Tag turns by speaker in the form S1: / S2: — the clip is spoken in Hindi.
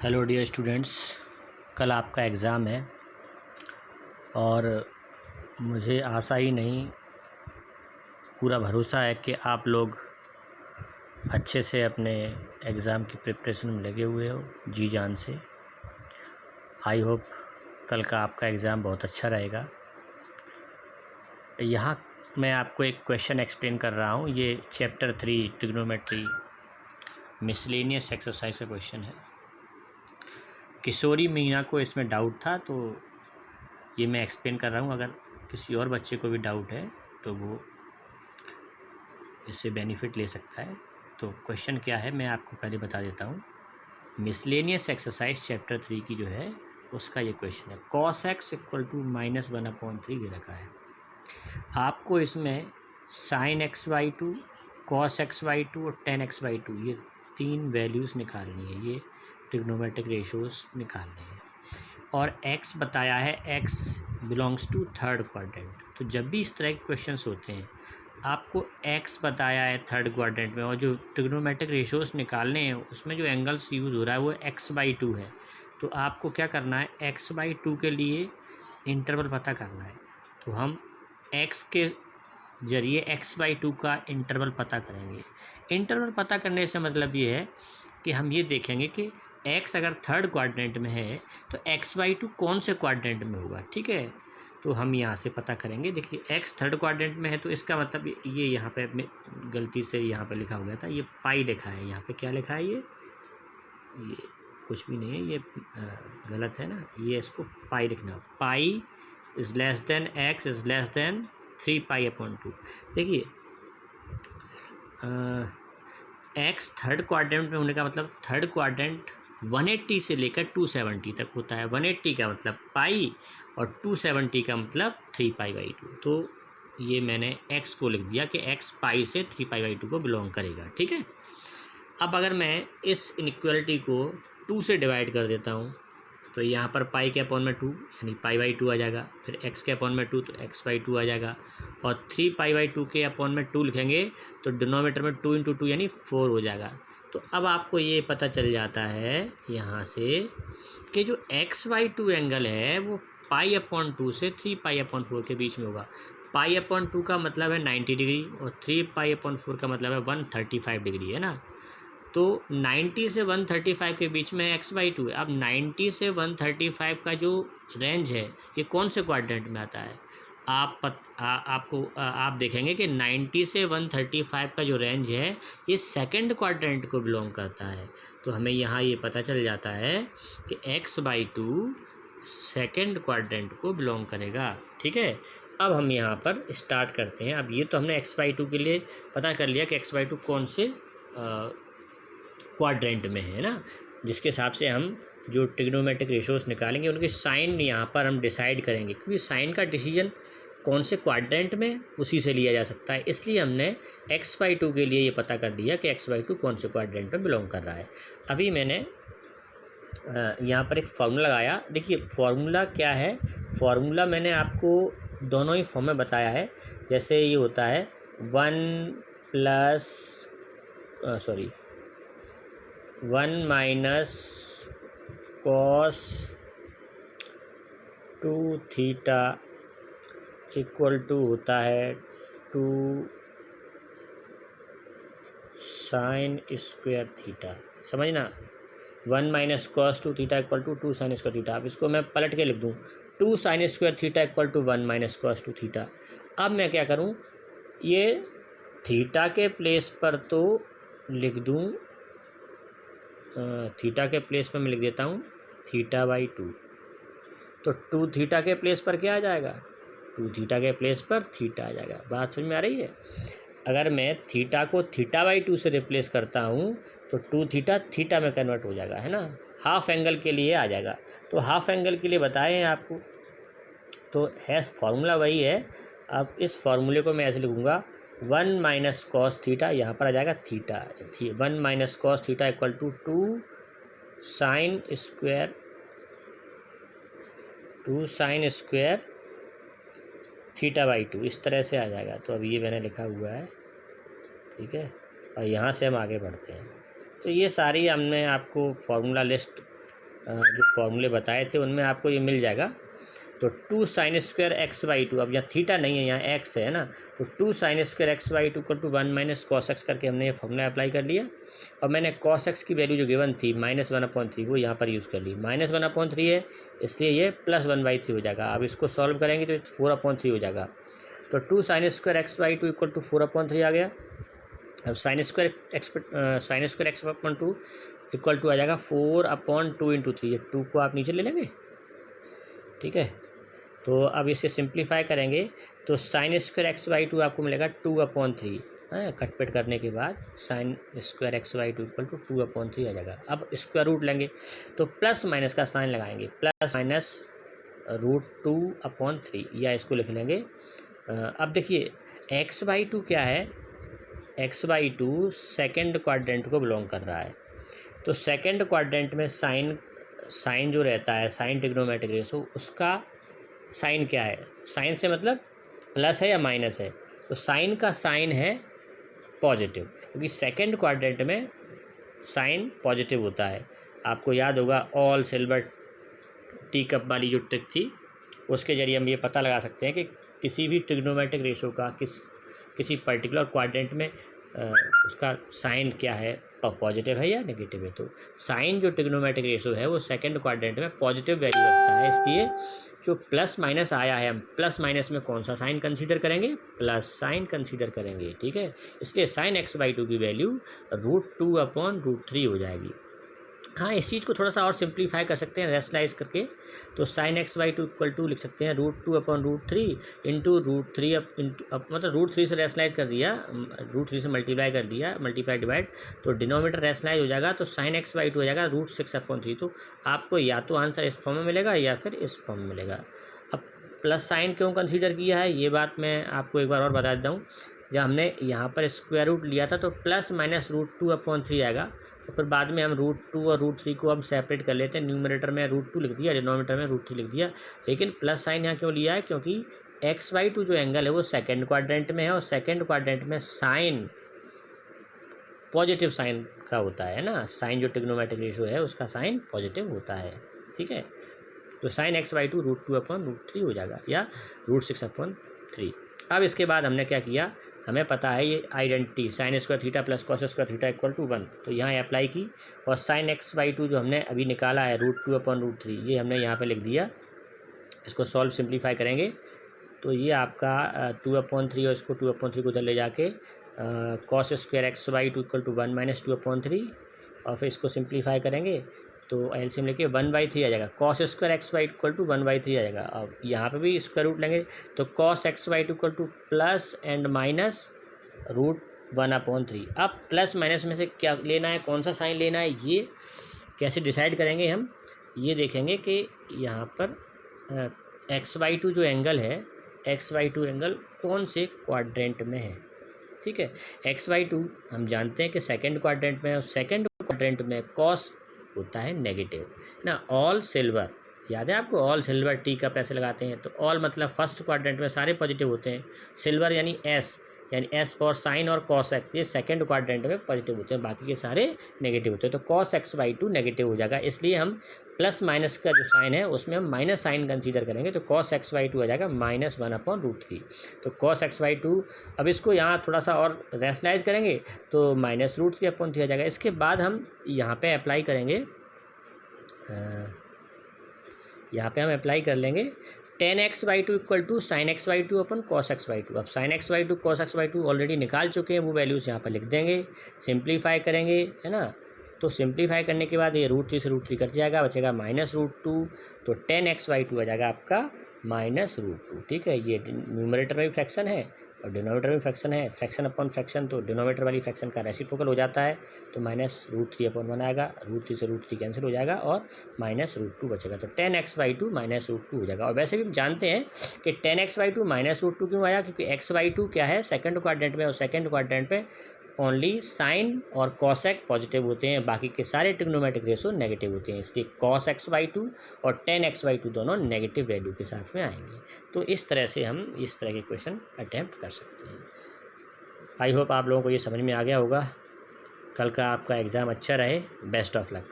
S1: हेलो डियर स्टूडेंट्स, कल आपका एग्ज़ाम है और मुझे आशा ही नहीं पूरा भरोसा है कि आप लोग अच्छे से अपने एग्ज़ाम की प्रिपरेशन में लगे हुए हो जी जान से। आई होप कल का आपका एग्ज़ाम बहुत अच्छा रहेगा। यहाँ मैं आपको एक क्वेश्चन एक्सप्लेन कर रहा हूँ। ये चैप्टर 3 ट्रिग्नोमेट्री मिसलेनियस एक्सरसाइज का क्वेश्चन है। किशोरी मीना को इसमें डाउट था तो ये मैं एक्सप्लेन कर रहा हूँ। अगर किसी और बच्चे को भी डाउट है तो वो इससे बेनिफिट ले सकता है। तो क्वेश्चन क्या है मैं आपको पहले बता देता हूँ। मिसलेनियस एक्सरसाइज चैप्टर 3 की जो है उसका ये क्वेश्चन है। cos x इक्वल टू -1/3 ये रखा है। आपको इसमें sin x/2, cos x/2 और tan x/2 ये तीन वैल्यूज़ निकालनी है। ये ट्रिग्नोमेट्रिक रेशोज़ निकालने हैं और x बताया है, x belongs to third quadrant. तो जब भी इस तरह के क्वेश्चंस होते हैं आपको x बताया है थर्ड क्वाड्रेंट में और जो ट्रिग्नोमेट्रिक रेशोज़ निकालने हैं उसमें जो एंगल्स यूज़ हो रहा है वो x/2 है। तो आपको क्या करना है, x/2 के लिए इंटरवल पता करना है। तो हम x के ज़रिए x/2 का इंटरवल पता करेंगे। इंटरवल पता करने से मतलब ये है कि हम ये देखेंगे कि x अगर थर्ड क्वाड्रेंट में है तो x/2 कौन से क्वाड्रेंट में होगा। ठीक है, तो हम यहाँ से पता करेंगे। देखिए x थर्ड क्वाड्रेंट में है तो इसका मतलब ये यहाँ पे गलती से यहाँ पे लिखा हो गया था, ये पाई लिखा है। यहाँ पे क्या लिखा है, ये कुछ भी नहीं है, ये गलत है ना। ये इसको पाई लिखना, pi is less than x is less than 3π/2। देखिए x थर्ड क्वाड्रेंट में होने का मतलब थर्ड क्वाड्रेंट 180 से लेकर 270 तक होता है। 180 का मतलब पाई और 270 का मतलब 3π/2। तो ये मैंने x को लिख दिया कि x पाई से 3π/2 को बिलोंग करेगा। ठीक है, अब अगर मैं इस इनइक्वालिटी को 2 से डिवाइड कर देता हूँ तो यहाँ पर पाई के अपॉन में 2 यानी π/2 आ जाएगा। फिर x के अपॉन में 2 तो x/2 आ जाएगा और 3π/2 के अपॉन में 2 लिखेंगे तो डिनोमिनेटर में 2 × 2 यानी 4 हो जाएगा। तो अब आपको ये पता चल जाता है यहाँ से कि जो x/2 एंगल है वो π/2 से 3π/4 के बीच में होगा। π/2 का मतलब है 90 डिग्री और 3π/4 का मतलब है 135 डिग्री, है ना। तो 90 से 135 के बीच में x/2 है। अब 90 से 135 का जो रेंज है ये कौन से क्वाड्रेंट में आता है। आप देखेंगे कि 90 से 135 का जो रेंज है ये सेकंड क्वाड्रेंट को बिलोंग करता है। तो हमें यहाँ ये पता चल जाता है कि x/2 सेकंड क्वाड्रेंट को बिलोंग करेगा। ठीक है, अब हम यहाँ पर स्टार्ट करते हैं। अब ये तो हमने x/2 के लिए पता कर लिया कि x/2 कौन से क्वाड्रेंट में है ना, जिसके हिसाब से हम जो ट्रिग्नोमेट्रिक रेशोज़ निकालेंगे उनके साइन यहाँ पर हम डिसाइड करेंगे, क्योंकि साइन का डिसीजन कौन से क्वाड्रेंट में उसी से लिया जा सकता है। इसलिए हमने x/2 के लिए ये पता कर दिया कि x/2 कौन से क्वाड्रेंट में बिलोंग कर रहा है। अभी मैंने यहाँ पर एक फार्मूला लगाया। देखिए फार्मूला क्या है, फार्मूला मैंने आपको दोनों ही फॉर्म में बताया है। जैसे ये होता है 1 - cos 2θ इक्वल टू होता है 2 sin स्क्वायर थीटा। समझना, 1 - cos 2θ equal to 2 sin square theta. अब इसको मैं पलट के लिख दूँ, 2 sin square theta equal to 1 - cos 2θ। अब मैं क्या करूँ, ये थीटा के प्लेस पर तो लिख दूँ, थीटा के प्लेस पर मैं लिख देता हूँ θ/2। तो 2θ के प्लेस पर क्या आ जाएगा, 2θ के प्लेस पर थीटा आ जाएगा। बात समझ में आ रही है। अगर मैं थीटा को θ/2 से रिप्लेस करता हूँ तो 2θ थीटा में कन्वर्ट हो जाएगा, है ना। हाफ एंगल के लिए आ जाएगा। तो हाफ एंगल के लिए बताए हैं आपको, तो है फार्मूला वही है। अब इस फार्मूले को मैं ऐसे लिखूँगा 1 - cos थीटा, यहाँ पर आ जाएगा theta. 1 - cos theta equal to 2 sin square θ/2, इस तरह से आ जाएगा। तो अब ये मैंने लिखा हुआ है, ठीक है। और यहाँ से हम आगे बढ़ते हैं। तो ये सारी हमने आपको फार्मूला लिस्ट जो फॉर्मूले बताए थे उनमें आपको ये मिल जाएगा। तो 2 sin square x by to, अब यहाँ थीटा नहीं है, यहाँ एक्स है ना, तो 2 sin square x by two equal to 1 minus cos x करके हमने ये फॉर्मूला अप्लाई कर लिया। और मैंने कॉस एक्स की वैल्यू जो गिवन थी -1/3 वो यहाँ पर यूज़ कर ली। -1/3 है इसलिए ये +1/3 हो जाएगा। अब इसको सॉल्व करेंगे तो 4/3 हो जाएगा। तो 2 sin square x by two equal to 4/3 आ गया। अब sine square X upon two equal to आ जाएगा 4/2 × 3। ये 2 को आप नीचे ले लेंगे, ठीक है। तो अब इसे सिंप्लीफाई करेंगे तो sine square x by two आपको मिलेगा 2/3 है। कटपेट करने के बाद sine square x by two equal to 2/3 आ जाएगा। अब स्क्वायर रूट लेंगे तो प्लस माइनस का साइन लगाएंगे, +-√2/3 या इसको लिख लेंगे। अब देखिए एक्स बाई टू क्या है, x by to second quadrant को बिलोंग कर रहा है। तो सेकेंड क्वाड्रेंट में साइन जो रहता है, साइन ट्रिग्नोमेट्रिक रेशो, उसका साइन क्या है, साइन से मतलब प्लस है या माइनस है, तो साइन का साइन है पॉजिटिव, क्योंकि सेकेंड क्वाड्रेंट में साइन पॉजिटिव होता है। आपको याद होगा ऑल सिल्वर टी कप वाली जो ट्रिक थी, उसके जरिए हम ये पता लगा सकते हैं कि किसी भी ट्रिग्नोमेट्रिक रेशो का किसी पर्टिकुलर क्वाड्रेंट में उसका साइन क्या है, पॉजिटिव है या नेगेटिव है। तो साइन जो ट्रिग्नोमेट्रिक रेशो है वो सेकंड क्वाड्रेंट में पॉजिटिव वैल्यू रखता है, इसलिए जो प्लस माइनस आया है, हम प्लस माइनस में कौन सा साइन कंसीडर करेंगे, प्लस साइन कंसीडर करेंगे, ठीक है। इसलिए साइन एक्स बाई टू की वैल्यू √2/√3 हो जाएगी। हाँ, इस चीज़ को थोड़ा सा और सिंप्लीफाई कर सकते हैं रेशनलाइज करके, तो sine x by two equal to लिख सकते हैं √2/√3 इंटू √3 मतलब √3 से रेशनलाइज कर दिया, √3 से मल्टीप्लाई कर दिया, मल्टीप्लाई डिवाइड, तो डिनोमीटर रेशनलाइज हो जाएगा, तो साइन एक्स बाई टू हो जाएगा √6/3। तो आपको या तो आंसर इस फॉर्म में मिलेगा या फिर इस फॉर्म में मिलेगा। अब प्लस साइन क्यों कंसीडर किया है ये बात मैं आपको एक बार और बता देता हूँ। जब हमने यहाँ पर स्क्वायर रूट लिया था तो +-√2/3 आएगा, तो फिर बाद में हम √2 और √3 को हम सेपरेट कर लेते हैं। न्यूमरेटर में √2 लिख दिया, डिनोमिनेटर में √3 लिख दिया, लेकिन प्लस साइन यहाँ क्यों लिया है, क्योंकि x/2 जो एंगल है वो सेकंड क्वाड्रेंट में है, और सेकंड क्वाड्रेंट में साइन पॉजिटिव साइन का होता है ना, साइन जो ट्रिग्नोमेट्रिक रेशो है उसका साइन पॉजिटिव होता है, ठीक है। तो साइन x/2 √2/√3 हो जाएगा या √6/3। अब इसके बाद हमने क्या किया, हमें पता है ये identity sine square theta plus cos square theta equal to 1, तो यहाँ अप्लाई की, और साइन x/2 जो हमने अभी निकाला है √2/√3 ये हमने यहाँ पे लिख दिया। इसको सॉल्व सिंप्लीफाई करेंगे तो ये आपका 2/3 और इसको 2/3 को उधर ले जाके cos square x/2 equal to 1 minus 2/3, और फिर इसको सिंप्लीफाई करेंगे तो एलसीएम लेके 1/3 आ जाएगा। Cos square x/2 equal to 1/3 आ जाएगा। अब यहाँ पे भी स्क्वायर रूट लेंगे तो cos x/2 equal to plus and minus √1/3। अब प्लस माइनस में से क्या लेना है, कौन सा साइन लेना है, ये कैसे डिसाइड करेंगे हम, ये देखेंगे कि यहाँ पर x/2 जो एंगल है, x/2 एंगल कौन से क्वाड्रेंट में है, ठीक है। x/2 हम जानते हैं कि सेकंड क्वाड्रेंट में है, और सेकंड क्वाड्रेंट में कॉस होता है नेगेटिव ना। ऑल सिल्वर याद है आपको, ऑल सिल्वर टी कप ऐसे लगाते हैं, तो ऑल मतलब फर्स्ट क्वाड्रेंट में सारे पॉजिटिव होते हैं, सिल्वर यानी एस फॉर साइन और कॉस एक्स ये सेकंड क्वाड्रेंट में पॉजिटिव होते हैं, बाकी के सारे नेगेटिव होते हैं। तो कॉस x/2 नेगेटिव हो जाएगा, इसलिए हम प्लस माइनस का जो साइन है उसमें हम माइनस साइन कंसीडर करेंगे, तो कॉस x/2 आ जाएगा -1/√3। तो कॉस x/2, अब इसको यहाँ थोड़ा सा और रेशनलाइज करेंगे तो -√3/3 आ जाएगा। इसके बाद हम यहाँ पे अप्लाई करेंगे, यहाँ पे हम अप्लाई कर लेंगे tan x/2 equal to sine x/2 upon cos x/2। अब sign x/2 cos x/2 already निकाल चुके हैं, वो वैल्यूज़ यहाँ पर लिख देंगे, सिंप्लीफाई करेंगे, है ना। तो सिंप्लीफाई करने के बाद ये √3 से √3 कट जाएगा, बचेगा -√2, तो tan x/2 आ जाएगा आपका -√2, ठीक है। ये न्यूमरेटर में भी फ्रैक्शन है और डिनोमिनेटर में फ्रैक्शन है, फ्रैक्शन अपॉन फ्रैक्शन, तो डिनोमिनेटर वाली फ्रैक्शन का रेसिप्रोकल हो जाता है, तो -√3/1 आएगा, √3 से √3 कैंसिल हो जाएगा और -√2 बचेगा, तो tan x/2 -√2 हो जाएगा। और वैसे भी हम जानते हैं कि tan x/2 -√2 क्यों आया, क्योंकि x/2 क्या है सेकंड क्वाड्रेंट में, और सेकंड क्वाड्रेंट में ओनली साइन और कॉसेक पॉजिटिव होते हैं, बाकी के सारे ट्रिग्नोमेट्रिक रेशो नेगेटिव होते हैं, इसलिए cos x/2 और tan x/2 दोनों नेगेटिव वैल्यू के साथ में आएंगे। तो इस तरह से हम इस तरह के क्वेश्चन अटैम्प्ट कर सकते हैं। आई होप आप लोगों को ये समझ में आ गया होगा। कल का आपका एग्ज़ाम अच्छा रहे, बेस्ट ऑफ लक।